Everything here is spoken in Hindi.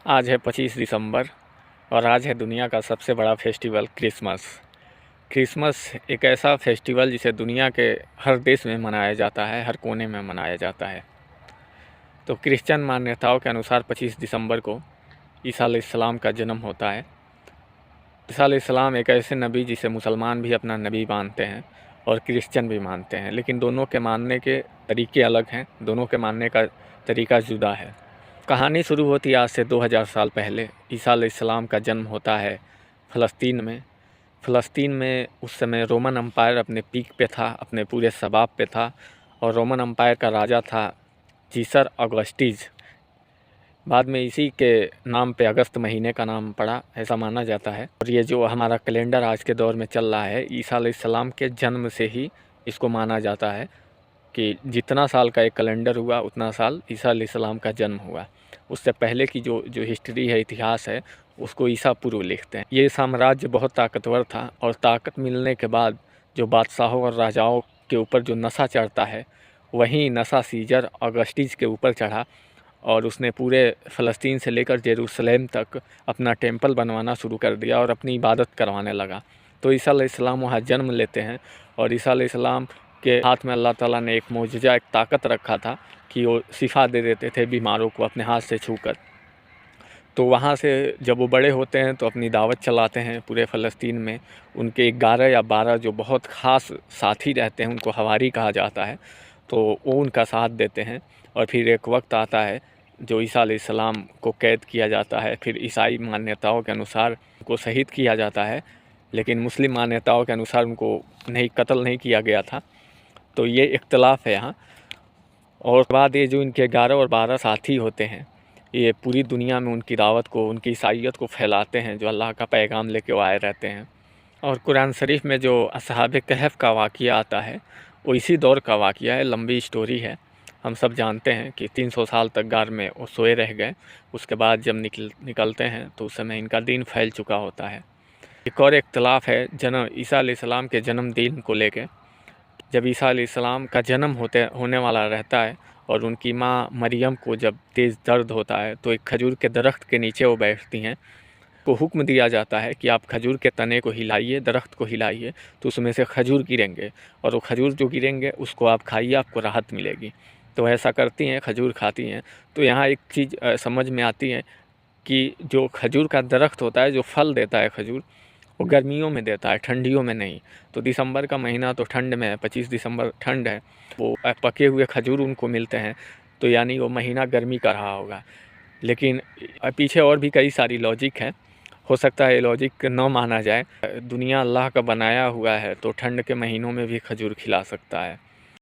आज है 25 दिसंबर और आज है दुनिया का सबसे बड़ा फेस्टिवल क्रिसमस। क्रिसमस एक ऐसा फेस्टिवल जिसे दुनिया के हर देश में मनाया जाता है, हर कोने में मनाया जाता है। तो क्रिश्चियन मान्यताओं के अनुसार 25 दिसंबर को ईसा अलैहिस्सलाम का जन्म होता है। ईसा अलैहिस्सलाम एक ऐसे नबी जिसे मुसलमान भी अपना नबी मानते हैं और क्रिश्चियन भी मानते हैं, लेकिन दोनों के मानने के तरीके अलग हैं, दोनों के मानने का तरीका जुदा है। कहानी शुरू होती है आज से 2000 साल पहले। ईसा अलैहिस्सलाम का जन्म होता है फ़लस्तीन में। फ़लस्तीन में उस समय रोमन अम्पायर अपने पीक पे था, अपने पूरे शबाब पे था, और रोमन अम्पायर का राजा था सीसर ऑगस्टस। बाद में इसी के नाम पे अगस्त महीने का नाम पड़ा, ऐसा माना जाता है। और ये जो हमारा कैलेंडर आज के दौर में चल रहा है, ईसा अलैहिस्सलाम के जन्म से ही इसको माना जाता है कि जितना साल का एक कैलेंडर हुआ उतना साल ईसा अलैहिस्सलाम का जन्म हुआ। उससे पहले की जो हिस्ट्री है, इतिहास है, उसको ईसा पूर्व लिखते हैं। ये साम्राज्य बहुत ताकतवर था और ताकत मिलने के बाद जो बादशाहों और राजाओं के ऊपर जो नशा चढ़ता है, वही नशा सीजर ऑगस्टस के ऊपर चढ़ा और उसने पूरे फ़लस्तीन से लेकर जेरूसलेम तक अपना टेम्पल बनवाना शुरू कर दिया और अपनी इबादत करवाने लगा। तो ईसा अलैहिस्सलाम वहाँ जन्म लेते हैं और ईसा अलैहिस्सलाम के हाथ में अल्लाह ताला ने एक मोजज़ा, एक ताकत रखा था कि वो शिफा दे देते थे बीमारों को अपने हाथ से छूकर। तो वहाँ से जब वो बड़े होते हैं तो अपनी दावत चलाते हैं पूरे फ़लस्तीन में। उनके 11 या 12 जो बहुत ख़ास साथी रहते हैं, उनको हवारी कहा जाता है, तो वो उनका साथ देते हैं। और फिर एक वक्त आता है जो ईसा अलैहिस्सलाम को कैद किया जाता है। फिर ईसाई मान्यताओं के अनुसार उनको शहीद किया जाता है, लेकिन मुस्लिम मान्यताओं के अनुसार उनको कत्ल नहीं किया गया था। तो ये इख्तलाफ है यहाँ। और बाद ये जो इनके 11 और 12 साथी होते हैं, ये पूरी दुनिया में उनकी दावत को, उनकी ईसाइयत को फैलाते हैं, जो अल्लाह का पैगाम लेके वो आए रहते हैं। और कुरान शरीफ में जो असहाबे कहफ का वाक़या आता है, वो इसी दौर का वाक़या है। लंबी स्टोरी है। हम सब जानते हैं कि 300 साल तक गार में वो सोए रह गए। उसके बाद जब निकलते हैं तो उस समय इनका दीन फैल चुका होता है। एक और इख्तलाफ है जन्म ईसा अलैहिस्सलाम के जन्मदिन को लेके। जब ईसा अलैहिस्सलाम का जन्म होने वाला रहता है और उनकी माँ मरियम को जब तेज़ दर्द होता है, तो एक खजूर के दरख्त के नीचे वो बैठती हैं। को हुक्म दिया जाता है कि आप खजूर के तने को हिलाइए, दरख्त को हिलाइए, तो उसमें से खजूर गिरेंगे और वो खजूर जो गिरेंगे उसको आप खाइए, आपको राहत मिलेगी। तो ऐसा करती हैं, खजूर खाती हैं। तो यहाँ एक चीज़ समझ में आती है कि जो खजूर का दरख्त होता है, जो फल देता है खजूर, वो गर्मियों में देता है, ठंडियों में नहीं। तो दिसंबर का महीना तो ठंड में है, 25 दिसंबर ठंड है, वो पके हुए खजूर उनको मिलते हैं, तो यानी वो महीना गर्मी का रहा होगा। लेकिन पीछे और भी कई सारी लॉजिक है। हो सकता है ये लॉजिक न माना जाए। दुनिया अल्लाह का बनाया हुआ है, तो ठंड के महीनों में भी खजूर खिला सकता है।